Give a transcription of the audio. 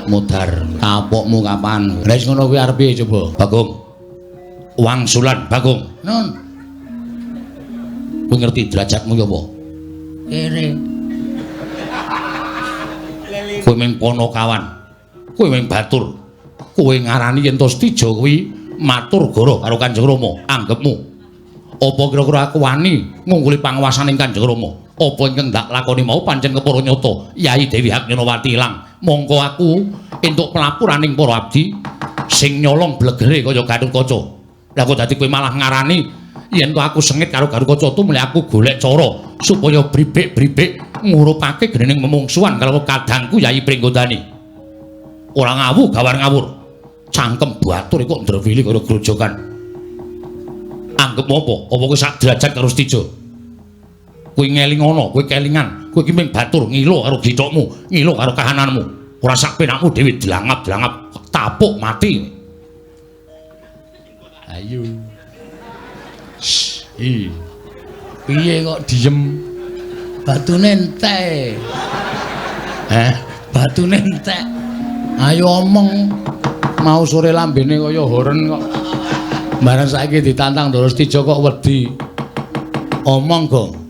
Mudar. Kapokmu kapan? Wis ngono kuwi arep piye coba? Bagong. Wangsulan Bagong. Nun. Kowe ngerti derajatmu ya apa? Kere. Kowe ming Ponokawan. Kowe ming Batur. Kowe ngarani yen to Stijo kuwi matur goro karo Kanjeng Rama. Anggepmu apa kira-kira aku wani ngungguli panguwasaning Kanjeng Rama? Apa ingkang ndak lakoni mau pancen kepara nyata Yai Dewi Hagnyanawati ilang. Mongko aku entuk pelapuraning para abdi sing nyolong blegere kaya Gatotkaca. Lah kok dadi kowe malah ngarani yen to aku sengit karo Gatotkaca tumele aku golek cara supaya bribik-bribik ngurupake genening memungsuhan karo kadangku Yai Pringgondani. Ora ngawur gawar ngawur. Cangkem batur kok ndrewili karo grojogan. Anggepmu apa? Apa kowe sak derajat karo Stijo? Kowe ngelingono, kowe kelingan, kowe iki mung batur ngilo karo githokmu, ngilo karo kahananmu. Ora sak penakmu dhewe dilangap-dilangap tapuk mati. Ayo. Piye kok diem? Batune entek. Batune entek. Ayo omong. Mau sore lambene kaya horen kok. Bareng saiki ditantang Ndara Stijo kok wedi. Omong, Gong.